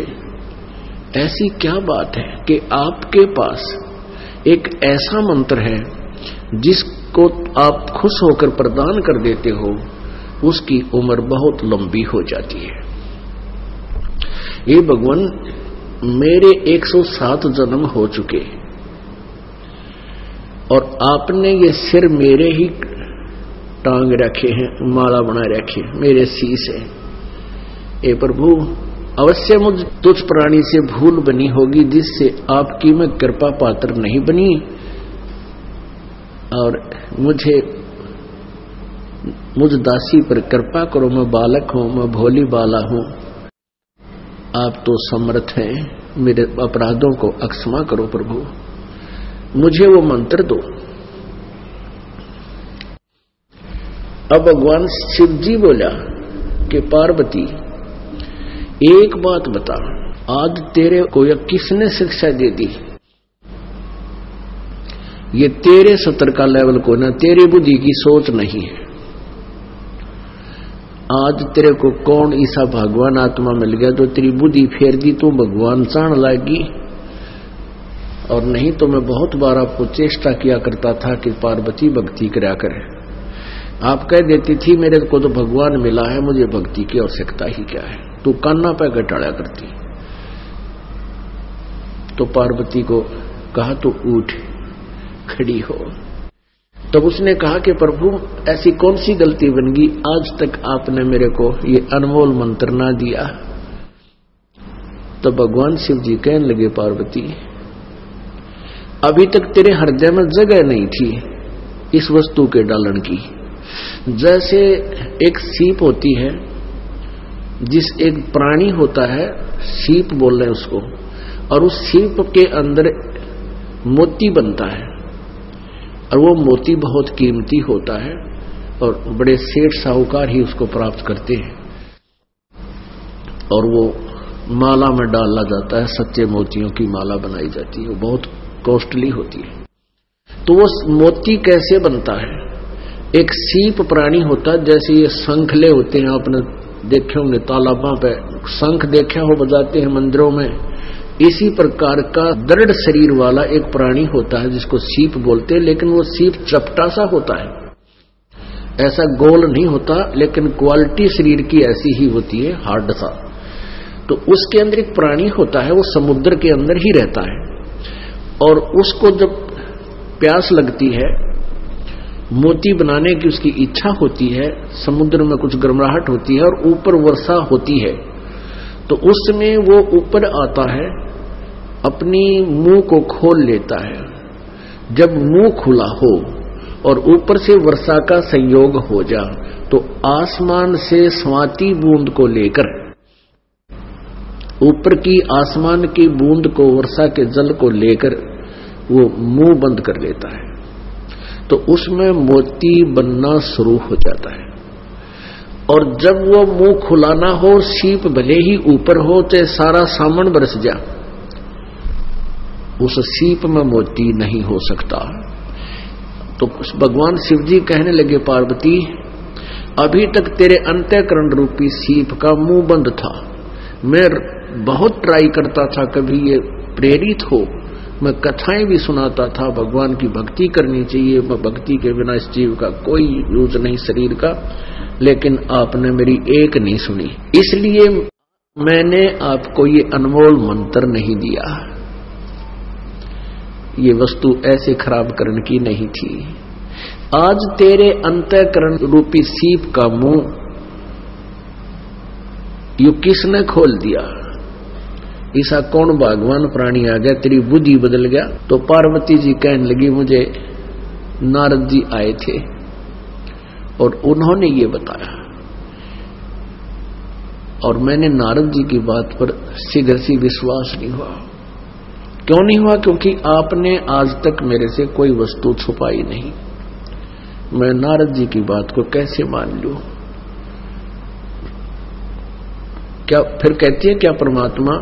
ऐसी क्या बात है कि आपके पास एक ऐसा मंत्र है जिसको आप खुश होकर प्रदान कर देते हो, उसकी उम्र बहुत लंबी हो जाती है। ये भगवान, मेरे 107 जन्म हो चुके और आपने ये सिर मेरे ही टांग रखे हैं, माला बना रखे मेरे शीश है। ए प्रभु, अवश्य मुझ तुझ प्राणी से भूल बनी होगी जिससे आपकी मैं कृपा पात्र नहीं बनी, और मुझ दासी पर कृपा करो। मैं बालक हूं, मैं भोली बाला हूं, आप तो समर्थ हैं, मेरे अपराधों को अक्षमा करो प्रभु, मुझे वो मंत्र दो। अब भगवान शिव जी बोला कि पार्वती, एक बात बता, आज तेरे को यह किसने शिक्षा दे दी? ये तेरे सतर का लेवल को ना, तेरी बुद्धि की सोच नहीं है। आज तेरे को कौन ईसा भगवान आत्मा मिल गया तो तेरी बुद्धि फेर दी, तू भगवान चाण लागी। और नहीं तो मैं बहुत बार आपको चेष्टा किया करता था कि पार्वती भक्ति करा करे। आप कह देती थी मेरे को तो भगवान मिला है, मुझे भक्ति की आवश्यकता ही क्या है, तू कान्ना पे घटाड़ा करती। तो पार्वती को कहा तो उठ खड़ी हो। तब उसने कहा कि प्रभु, ऐसी कौन सी गलती बन गई, आज तक आपने मेरे को ये अनमोल मंत्र ना दिया। तो भगवान शिव जी कहने लगे, पार्वती, अभी तक तेरे हृदय में जगह नहीं थी इस वस्तु के डालन की। जैसे एक सीप होती है, जिस एक प्राणी होता है, सीप बोल रहे हैं उसको, और उस सीप के अंदर मोती बनता है, और वो मोती बहुत कीमती होता है और बड़े सेठ साहूकार ही उसको प्राप्त करते हैं, और वो माला में डाला जाता है, सच्चे मोतियों की माला बनाई जाती है, वो बहुत कॉस्टली होती है। तो वो मोती कैसे बनता है? एक सीप प्राणी होता है, जैसे ये शंखले होते हैं, आपने देखे होंगे तालाबों पे शंख देखा हो बजाते हैं मंदिरों में, इसी प्रकार का दृढ़ शरीर वाला एक प्राणी होता है जिसको सीप बोलते हैं। लेकिन वो सीप चपटा सा होता है, ऐसा गोल नहीं होता, लेकिन क्वालिटी शरीर की ऐसी ही होती है, हार्ड सा। तो उसके अंदर एक प्राणी होता है, वो समुद्र के अंदर ही रहता है, और उसको जब प्यास लगती है, मोती बनाने की उसकी इच्छा होती है, समुद्र में कुछ गर्माहट होती है और ऊपर वर्षा होती है, तो उसमें वो ऊपर आता है, अपनी मुंह को खोल लेता है। जब मुंह खुला हो और ऊपर से वर्षा का संयोग हो जा, तो आसमान से स्वाति बूंद को लेकर, ऊपर की आसमान की बूंद को, वर्षा के जल को लेकर वो मुंह बंद कर लेता है, तो उसमें मोती बनना शुरू हो जाता है। और जब वो मुंह खुला ना हो, सीप भले ही ऊपर हो, चाहे सारा सामन बरस जा, उस सीप में मोती नहीं हो सकता। तो भगवान शिव जी कहने लगे, पार्वती, अभी तक तेरे अंतःकरण रूपी सीप का मुंह बंद था। मैं बहुत ट्राई करता था, कभी ये प्रेरित हो, मैं कथाएं भी सुनाता था, भगवान की भक्ति करनी चाहिए, भक्ति के बिना इस जीव का कोई यूज नहीं शरीर का, लेकिन आपने मेरी एक नहीं सुनी, इसलिए मैंने आपको ये अनमोल मंत्र नहीं दिया। ये वस्तु ऐसे खराब करने की नहीं थी। आज तेरे अंतःकरण रूपी सीप का मुंह यू किसने खोल दिया? ऐसा कौन भगवान प्राणी आ गया, तेरी बुद्धि बदल गया? तो पार्वती जी कहने लगी, मुझे नारद जी आए थे और उन्होंने ये बताया, और मैंने नारद जी की बात पर शीघ्र से विश्वास नहीं हुआ। क्यों नहीं हुआ? क्योंकि आपने आज तक मेरे से कोई वस्तु छुपाई नहीं। मैं नारद जी की बात को कैसे मान लूं? क्या फिर कहती है क्या परमात्मा,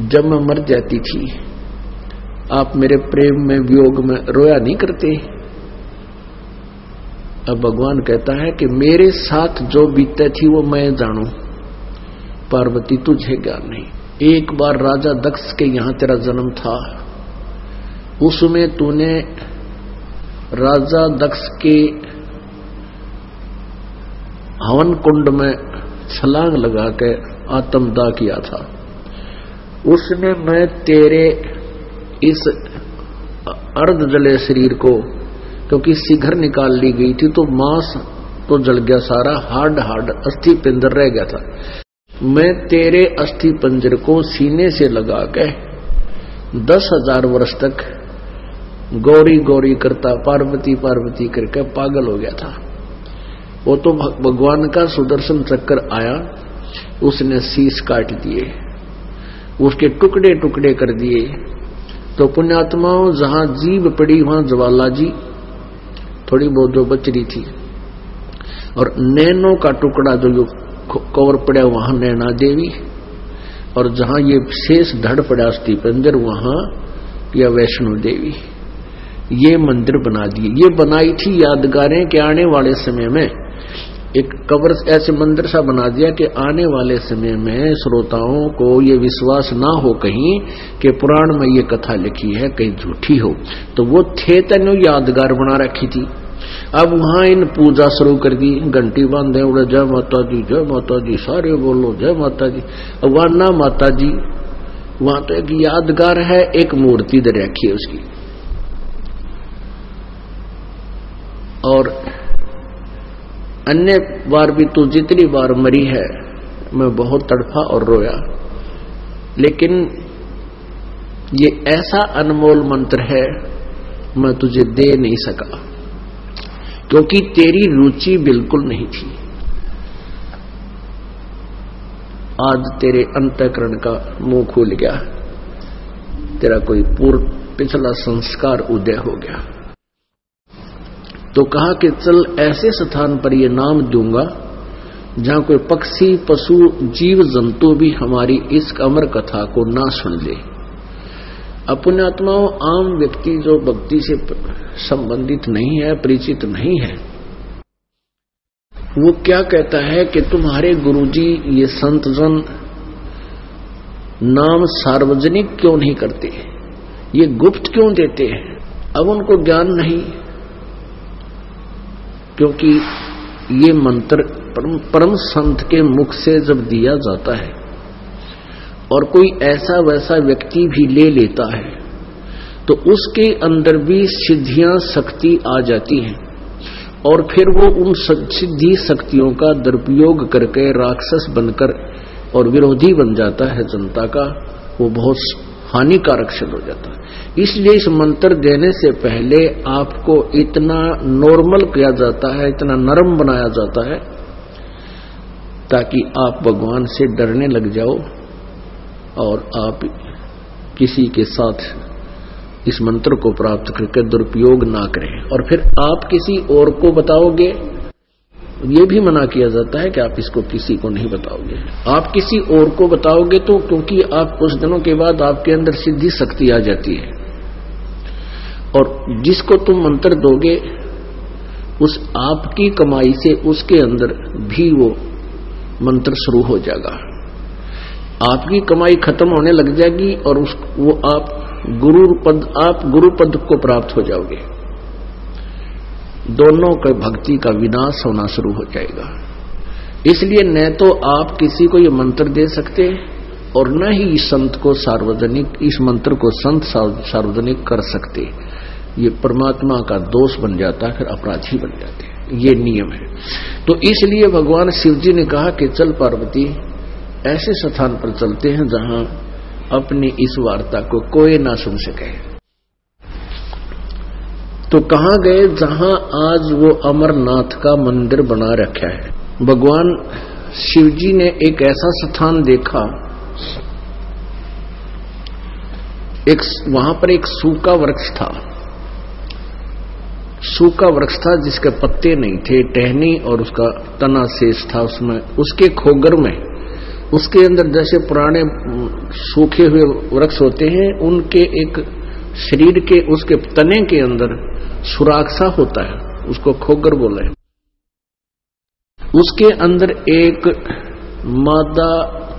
जब मैं मर जाती थी आप मेरे प्रेम में, वियोग में रोया नहीं करते? अब भगवान कहता है कि मेरे साथ जो बीते थी वो मैं जानू, पार्वती तुझे ज्ञान नहीं। एक बार राजा दक्ष के यहां तेरा जन्म था, उसमें तूने राजा दक्ष के हवन कुंड में छलांग लगा के आत्मदाह किया था। उसमें मैं तेरे इस अर्ध जले शरीर को, क्योंकि शिखर निकाल ली गई थी तो मांस तो जल गया सारा, हार्ड अस्थि पिंजर रह गया था। मैं तेरे अस्थि पंजर को सीने से लगा के 10,000 वर्ष तक गौरी गौरी करता, पार्वती पार्वती करके पागल हो गया था। वो तो भगवान का सुदर्शन चक्कर आया, उसने शीश काट दिए, उसके टुकड़े टुकड़े कर दिए। तो पुण्यात्माओं, जहां जीभ पड़ी वहां ज्वाला जी थोड़ी बहुत जो बच रही थी, और नैनों का टुकड़ा जो कवर पड़ा वहां नैना देवी, और जहां ये शेष धड़ पड़ा अस्थि पंजर वहां या वैष्णो देवी। ये मंदिर बना दिए। ये बनाई थी यादगारें कि आने वाले समय में एक कब्र ऐसे मंदिर सा बना दिया कि आने वाले समय में श्रोताओं को ये विश्वास ना हो कहीं कि पुराण में ये कथा लिखी है कहीं झूठी हो। तो वो थे तनु यादगार बना रखी थी। अब वहां इन पूजा शुरू कर दी, घंटी बांधे उड़े जय माता जी सारे बोलो जय माता जी। अब वहां ना माता जी, वहां तो एक यादगार है, एक मूर्ति दे रखी है उसकी। और अन्य बार भी तू जितनी बार मरी है मैं बहुत तड़फा और रोया, लेकिन ये ऐसा अनमोल मंत्र है मैं तुझे दे नहीं सका क्योंकि तेरी रुचि बिल्कुल नहीं थी। आज तेरे अंतःकरण का मुंह खुल गया, तेरा कोई पूर्व पिछला संस्कार उदय हो गया। तो कहा कि चल ऐसे स्थान पर ये नाम दूंगा जहां कोई पक्षी पशु जीव जंतु भी हमारी इस अमर कथा को ना सुन ले। पुण्यात्माओं, आम व्यक्ति जो भक्ति से संबंधित नहीं है, परिचित नहीं है, वो क्या कहता है कि तुम्हारे गुरुजी ये संतजन नाम सार्वजनिक क्यों नहीं करते, ये गुप्त क्यों देते हैं। अब उनको ज्ञान नहीं, क्योंकि ये मंत्र परम संत के मुख से जब दिया जाता है और कोई ऐसा वैसा व्यक्ति भी ले लेता है तो उसके अंदर भी सिद्धियां शक्ति आ जाती हैं और फिर वो उन सिद्धि शक्तियों का दुरुपयोग करके राक्षस बनकर और विरोधी बन जाता है जनता का। वो बहुत हानिकारक सिद्ध हो जाता है। इसलिए इस मंत्र देने से पहले आपको इतना नॉर्मल किया जाता है, इतना नरम बनाया जाता है ताकि आप भगवान से डरने लग जाओ और आप किसी के साथ इस मंत्र को प्राप्त करके दुरुपयोग ना करें। और फिर आप किसी और को बताओगे, ये भी मना किया जाता है कि आप इसको किसी को नहीं बताओगे। आप किसी और को बताओगे तो क्योंकि आप कुछ दिनों के बाद आपके अंदर सिद्धि शक्ति आ जाती है और जिसको तुम मंत्र दोगे उस आपकी कमाई से उसके अंदर भी वो मंत्र शुरू हो जाएगा। आपकी कमाई खत्म होने लग जाएगी और वो आप गुरु पद को प्राप्त हो जाओगे। दोनों के भक्ति का विनाश होना शुरू हो जाएगा। इसलिए न तो आप किसी को ये मंत्र दे सकते और न ही इस संत को सार्वजनिक, इस मंत्र को संत सार्वजनिक कर सकते। ये परमात्मा का दोष बन जाता है, फिर अपराधी बन जाते हैं। ये नियम है। तो इसलिए भगवान शिव जी ने कहा कि चल पार्वती, ऐसे स्थान पर चलते हैं जहां अपनी इस वार्ता को कोई ना सुन सके। तो कहां गए? जहां आज वो अमरनाथ का मंदिर बना रखा है। भगवान शिव जी ने एक ऐसा स्थान देखा, वहां पर एक सूखा वृक्ष था। सूखा वृक्ष था जिसके पत्ते नहीं थे, टहनी और उसका तना शेष था उसमें। उसके खोगर में, उसके अंदर जैसे पुराने सूखे हुए वृक्ष होते हैं, उनके एक शरीर के उसके तने के अंदर सुराख सा होता है, उसको खोगर बोले। उसके अंदर एक मादा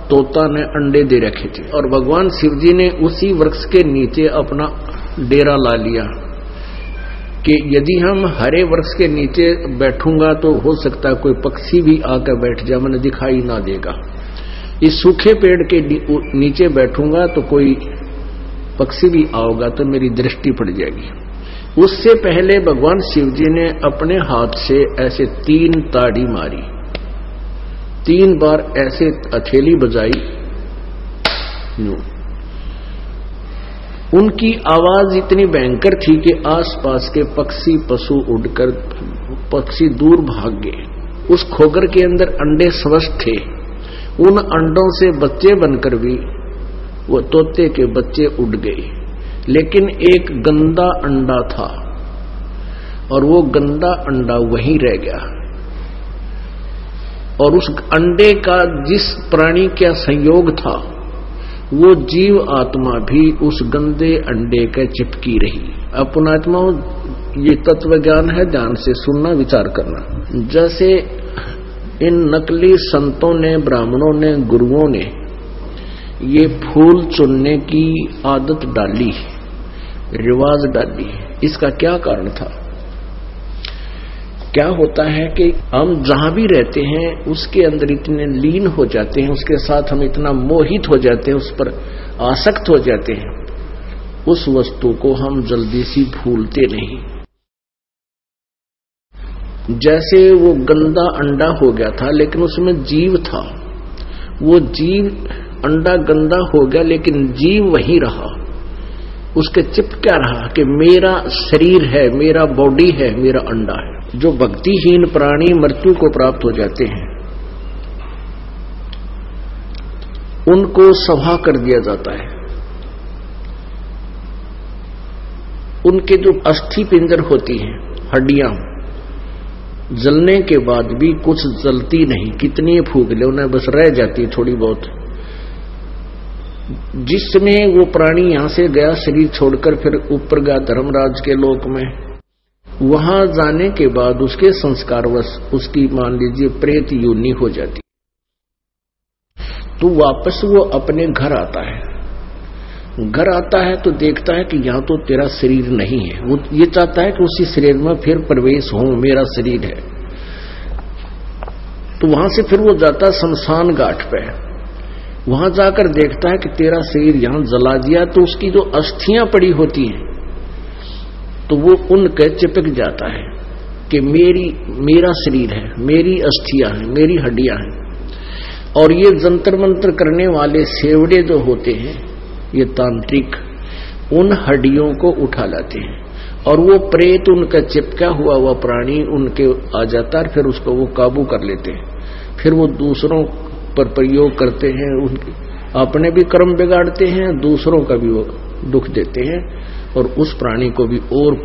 तोता ने अंडे दे रखे थे और भगवान शिव जी ने उसी वृक्ष के नीचे अपना डेरा ला लिया कि यदि हम हरे वृक्ष के नीचे बैठूंगा तो हो सकता है कोई पक्षी भी आकर बैठ जाए, मैंने दिखाई ना देगा। इस सूखे पेड़ के नीचे बैठूंगा तो कोई पक्षी भी आओगा तो मेरी दृष्टि पड़ जाएगी। उससे पहले भगवान शिव जी ने अपने हाथ से ऐसे 3 ताड़ी मारी, 3 बार ऐसे हथेली बजाई। उनकी आवाज इतनी भयंकर थी कि आसपास के पक्षी पशु उड़कर पक्षी दूर भाग गए। उस खोगर के अंदर अंडे स्वस्थ थे, उन अंडों से बच्चे बनकर भी वो तोते के बच्चे उड़ गए, लेकिन एक गंदा अंडा था और वो गंदा अंडा वहीं रह गया। और उस अंडे का जिस प्राणी का संयोग था वो जीव आत्मा भी उस गंदे अंडे के चिपकी रही। अपना आत्मा, ये तत्व ज्ञान है, ध्यान से सुनना, विचार करना। जैसे इन नकली संतों ने, ब्राह्मणों ने, गुरुओं ने ये फूल चुनने की आदत डाली, रिवाज डाली, इसका क्या कारण था? क्या होता है कि हम जहां भी रहते हैं उसके अंदर इतने लीन हो जाते हैं, उसके साथ हम इतना मोहित हो जाते हैं, उस पर आसक्त हो जाते हैं, उस वस्तु को हम जल्दी से भूलते नहीं। जैसे वो गंदा अंडा हो गया था लेकिन उसमें जीव था, वो जीव, अंडा गंदा हो गया लेकिन जीव वही रहा, उसके चिप क्या रहा कि मेरा शरीर है, मेरा बॉडी है, मेरा अंडा है। जो भक्तिहीन प्राणी मृत्यु को प्राप्त हो जाते हैं उनको सभा कर दिया जाता है। उनके जो अस्थि पिंजर होती हैं, हड्डियां, जलने के बाद भी कुछ जलती नहीं, कितनी फूंक ले उन्हें बस रह जाती थोड़ी बहुत। जिसमें वो प्राणी यहां से गया शरीर छोड़कर, फिर ऊपर गया धर्मराज के लोक में, वहां जाने के बाद उसके संस्कारवश उसकी मान लीजिए प्रेत योनि हो जाती, तो वापस वो अपने घर आता है। घर आता है तो देखता है कि यहां तो तेरा शरीर नहीं है, वो ये चाहता है कि उसी शरीर में फिर प्रवेश हो, मेरा शरीर है। तो वहां से फिर वो जाता शमशान घाट पे, वहां जाकर देखता है कि तेरा शरीर यहां जला दिया, तो उसकी जो अस्थियां पड़ी होती हैं तो वो उनके चिपक जाता है कि मेरा शरीर है, मेरी अस्थियां हैं, मेरी हड्डियां हैं। और ये जंतर मंत्र करने वाले सेवड़े जो होते हैं, ये तांत्रिक, उन हड्डियों को उठा लाते हैं और वो प्रेत, उनका चिपका हुआ हुआ प्राणी उनके आ जाता है, फिर उसको वो काबू कर लेते हैं। फिर वो दूसरों पर प्रयोग करते हैं, उनके अपने भी कर्म बिगाड़ते हैं, दूसरों का भी वो दुख देते हैं और उस प्राणी को भी और